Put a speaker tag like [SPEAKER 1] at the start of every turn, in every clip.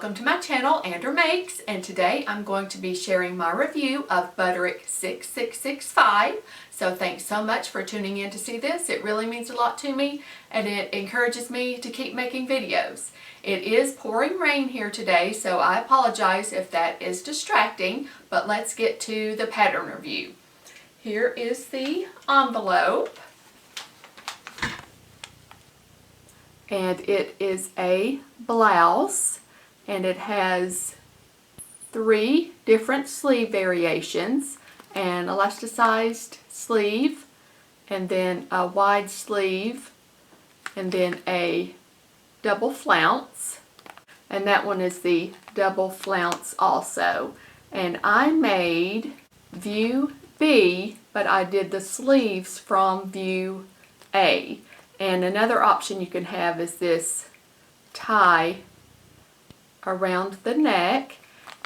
[SPEAKER 1] Welcome to my channel, Andrew Makes, and today I'm going to be sharing my review of Butterick 6665. So thanks so much for tuning in to see this. It really means a lot to me and it encourages me to keep making videos. It is pouring rain here today, so I apologize if that is distracting, but let's get to the pattern review. Here is the envelope. And it is a blouse, and it has 3 different sleeve variations, an elasticized sleeve, and then a wide sleeve, and then a double flounce, and that one is the double flounce also. And I made view B, but I did the sleeves from view A. And another option you can have is this tie around the neck.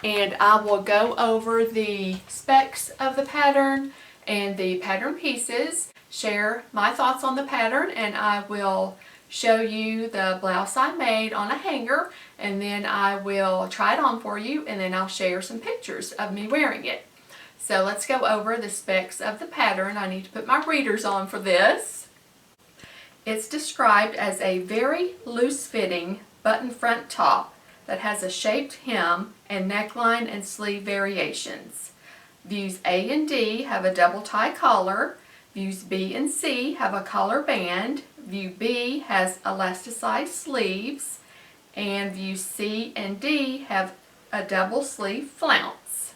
[SPEAKER 1] And I will go over the specs of the pattern and the pattern pieces, share my thoughts on the pattern, and I will show you the blouse I made on a hanger, and then I will try it on for you, and then I'll share some pictures of me wearing it. So let's go over the specs of the pattern. I need to put my readers on for this. It's described as a very loose-fitting button front top that has a shaped hem and neckline and sleeve variations. Views A and D have a double tie collar. Views B and C have a collar band. View B has elasticized sleeves. And views C and D have a double sleeve flounce.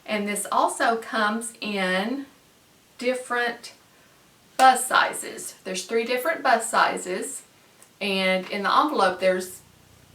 [SPEAKER 1] And this also comes in different bust sizes. There's 3 different bust sizes, and in the envelope there's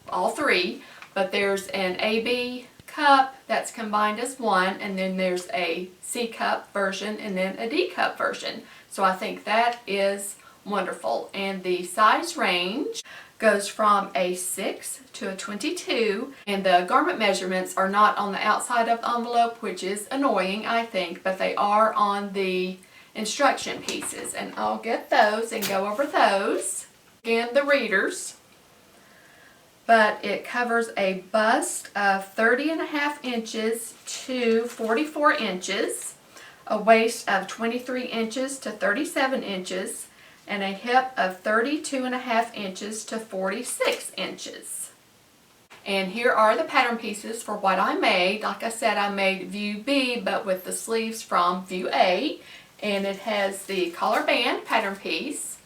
[SPEAKER 1] all 3, but there's an AB cup that's combined as one, and then there's a C cup version and then a D cup version. So I think that is wonderful. And the size range goes from a 6 to a 22, and the garment measurements are not on the outside of the envelope, which is annoying, I think, but they are on the instruction pieces, and I'll get those and go over those. Again, the readers. But it covers a bust of 30.5 inches to 44 inches, a waist of 23 inches to 37 inches, and a hip of 32.5 inches to 46 inches. And here are the pattern pieces for what I made. Like I said, I made view B, but with the sleeves from view A. And it has the collar band pattern piece.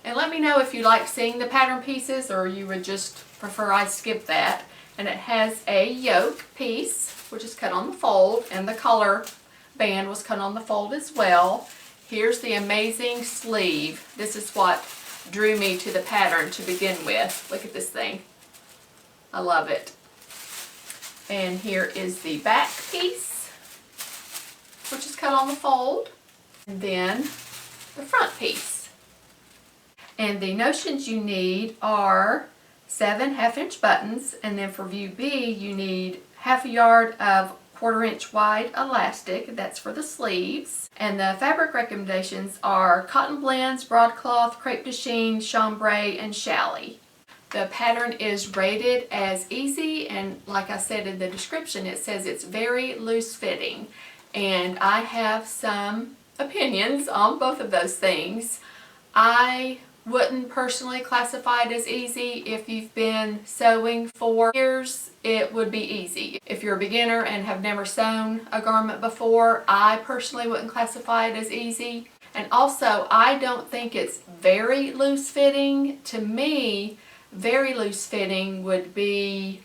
[SPEAKER 1] And let me know if you like seeing the pattern pieces or you would just prefer I skip that. And it has a yoke piece, which is cut on the fold, and the collar band was cut on the fold as well. Here's the amazing sleeve. This is what drew me to the pattern to begin with. Look at this thing. I love it. And here is the back piece, which is cut on the fold. And then the front piece. And the notions you need are 7 half-inch buttons, and then for view B you need half a yard of 1/4 inch wide elastic. That's for the sleeves. And the fabric recommendations are cotton blends, broadcloth, crepe de chine, chambray, and challis. The pattern is rated as easy, and like I said in the description, it says it's very loose fitting. And I have some opinions on both of those things. I wouldn't personally classify it as easy. If you've been sewing for years, it would be easy. If you're a beginner and have never sewn a garment before, I personally wouldn't classify it as easy. And also, I don't think it's very loose fitting. To me, very loose fitting would be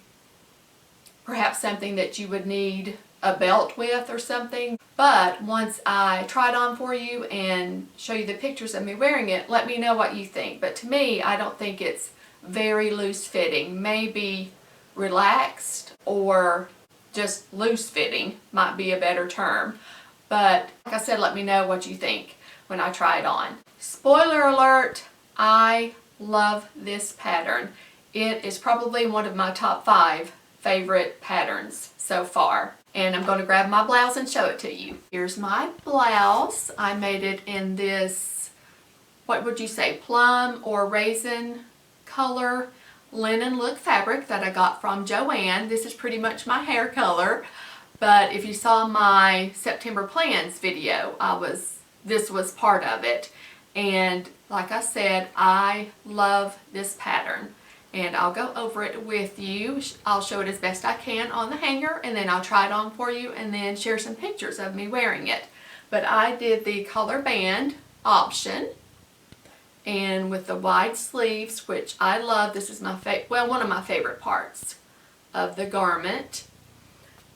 [SPEAKER 1] perhaps something that you would need a belt with or something. But once I try it on for you and show you the pictures of me wearing it, let me know what you think. But to me, I don't think it's very loose fitting. Maybe relaxed or just loose fitting might be a better term. But like I said, let me know what you think when I try it on. Spoiler alert, I love this pattern. It is probably one of my top 5 favorite patterns so far. And I'm going to grab my blouse and show it to you. Here's my blouse. I made it in this, what would you say, plum or raisin color. linen look fabric that I got from Joann. This is pretty much my hair color, but if you saw my September plans video, this was part of it. And like I said, I love this pattern. And I'll go over it with you. I'll show it as best I can on the hanger, and then I'll try it on for you and then share some pictures of me wearing it. But I did the collar band option, and with the wide sleeves, which I love. This is my one of my favorite parts of the garment.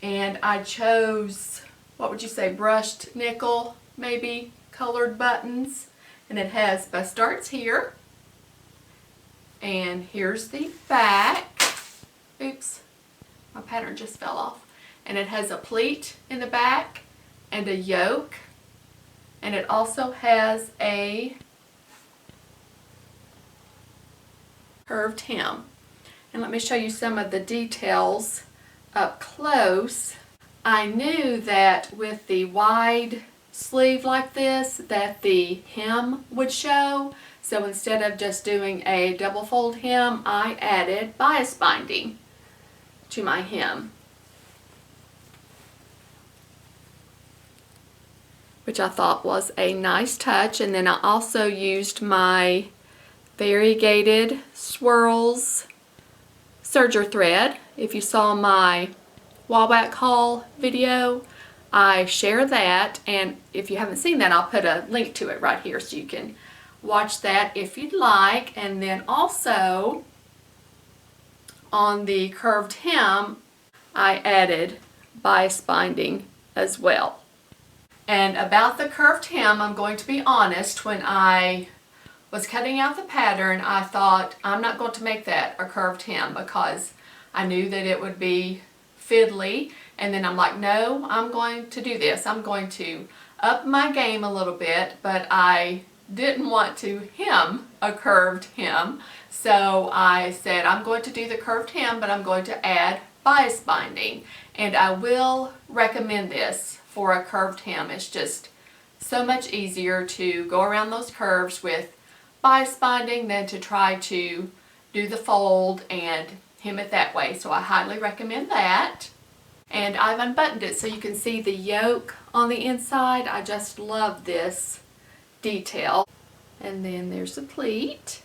[SPEAKER 1] And I chose, what would you say, brushed nickel, maybe, colored buttons. And it has bust darts here. And here's the back. Oops, my pattern just fell off. And it has a pleat in the back and a yoke. And it also has a curved hem. And let me show you some of the details up close. I knew that with the wide sleeve like this that the hem would show. So instead of just doing a double fold hem, I added bias binding to my hem, which I thought was a nice touch. And then I also used my variegated swirls serger thread. If you saw my Wawak haul video, I share that, and if you haven't seen that, I'll put a link to it right here so you can watch that if you'd like. And then also on the curved hem, I added bias binding as well. And about the curved hem, I'm going to be honest, when I was cutting out the pattern, I thought I'm not going to make that a curved hem because I knew that it would be fiddly. And then I'm like, no, I'm going to do this. I'm going to up my game a little bit, but I didn't want to hem a curved hem. So I said, I'm going to do the curved hem, but I'm going to add bias binding. And I will recommend this for a curved hem. It's just so much easier to go around those curves with bias binding than to try to do the fold and hem it that way. So I highly recommend that. And I've unbuttoned it so you can see the yoke on the inside. I just love this detail. And then there's the pleat.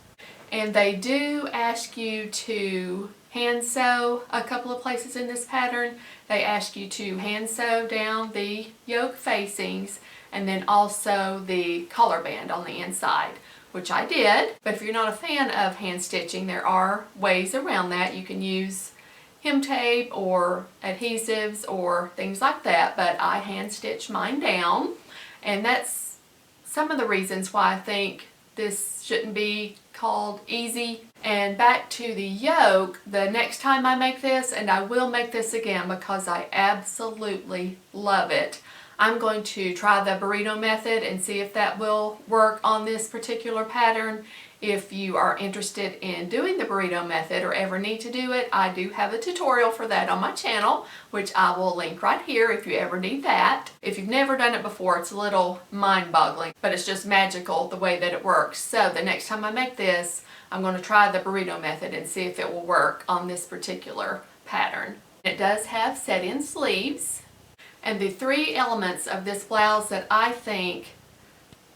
[SPEAKER 1] And they do ask you to hand sew a couple of places in this pattern. They ask you to hand sew down the yoke facings and then also the collar band on the inside, which I did. But if you're not a fan of hand stitching, there are ways around that. You can use hem tape or adhesives or things like that, but I hand stitched mine down. And that's some of the reasons why I think this shouldn't be called easy. And back to the yoke, the next time I make this, and I will make this again because I absolutely love it, I'm going to try the burrito method and see if that will work on this particular pattern. If you are interested in doing the burrito method or ever need to do it, I do have a tutorial for that on my channel, which I will link right here if you ever need that. If you've never done it before, it's a little mind-boggling, but it's just magical the way that it works. So the next time I make this, I'm going to try the burrito method and see if it will work on this particular pattern. It does have set-in sleeves. And the three elements of this blouse that I think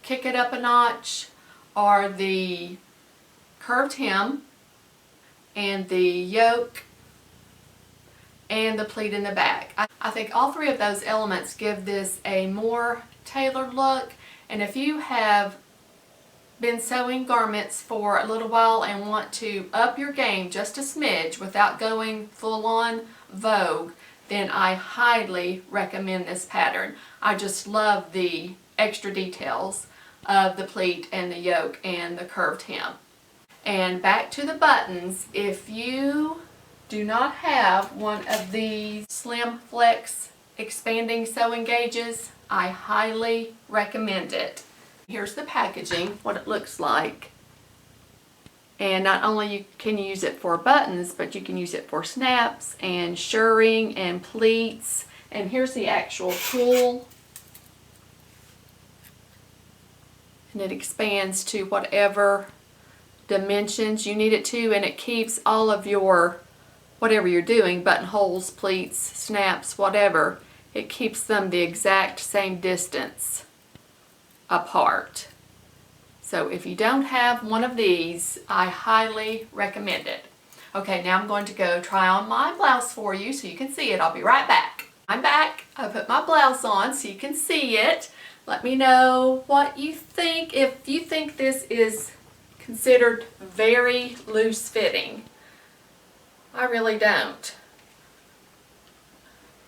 [SPEAKER 1] kick it up a notch are the curved hem and the yoke and the pleat in the back. I think all three of those elements give this a more tailored look. And if you have been sewing garments for a little while and want to up your game just a smidge without going full on Vogue, then I highly recommend this pattern. I just love the extra details of the pleat and the yoke and the curved hem. And back to the buttons, if you do not have one of these Slim Flex expanding sewing gauges, I highly recommend it. Here's the packaging, what it looks like. And not only can you use it for buttons, but you can use it for snaps and shirring and pleats. And here's the actual tool. And it expands to whatever dimensions you need it to, and it keeps all of your, whatever you're doing, buttonholes, pleats, snaps, whatever, it keeps them the exact same distance apart. So if you don't have one of these, I highly recommend it. Okay, now I'm going to go try on my blouse for you so you can see it. I'll be right back. I'm back. I put my blouse on so you can see it. Let me know what you think, if you think this is considered very loose fitting. I really don't.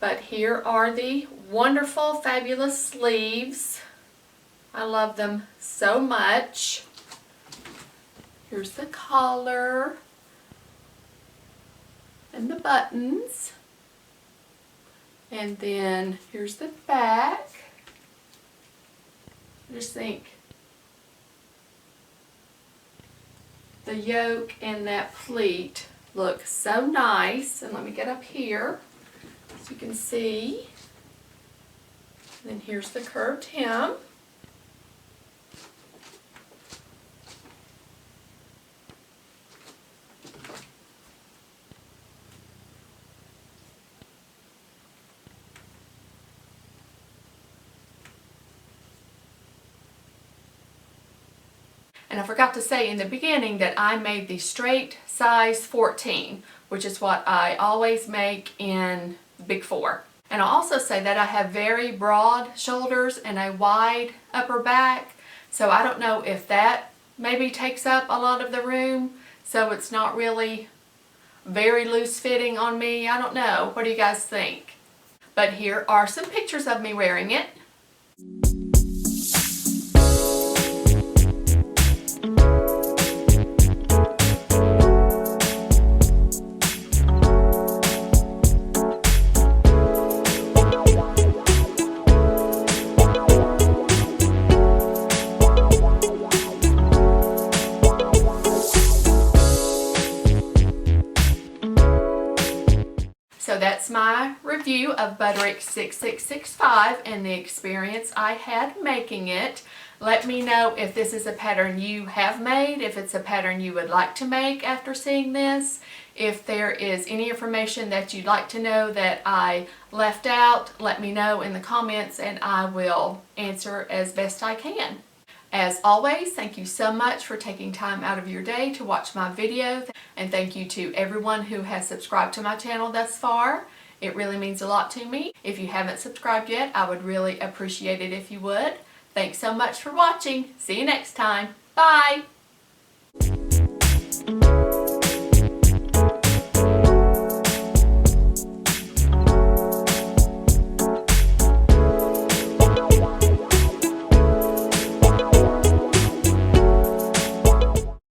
[SPEAKER 1] But here are the wonderful, fabulous sleeves. I love them so much. Here's the collar and the buttons. And then here's the back. I just think the yoke and that pleat look so nice. And let me get up here so you can see. And then here's the curved hem. And I forgot to say in the beginning that I made the straight size 14, which is what I always make in Big 4. And I'll also say that I have very broad shoulders and a wide upper back, so I don't know if that maybe takes up a lot of the room, so it's not really very loose fitting on me. I don't know. What do you guys think? But here are some pictures of me wearing it. So that's my review of Butterick 6665 and the experience I had making it. Let me know if this is a pattern you have made, if it's a pattern you would like to make after seeing this, if there is any information that you'd like to know that I left out, let me know in the comments and I will answer as best I can. As always, thank you so much for taking time out of your day to watch my video, and thank you to everyone who has subscribed to my channel thus far. It really means a lot to me. If you haven't subscribed yet, I would really appreciate it if you would. Thanks so much for watching. See you next time. Bye!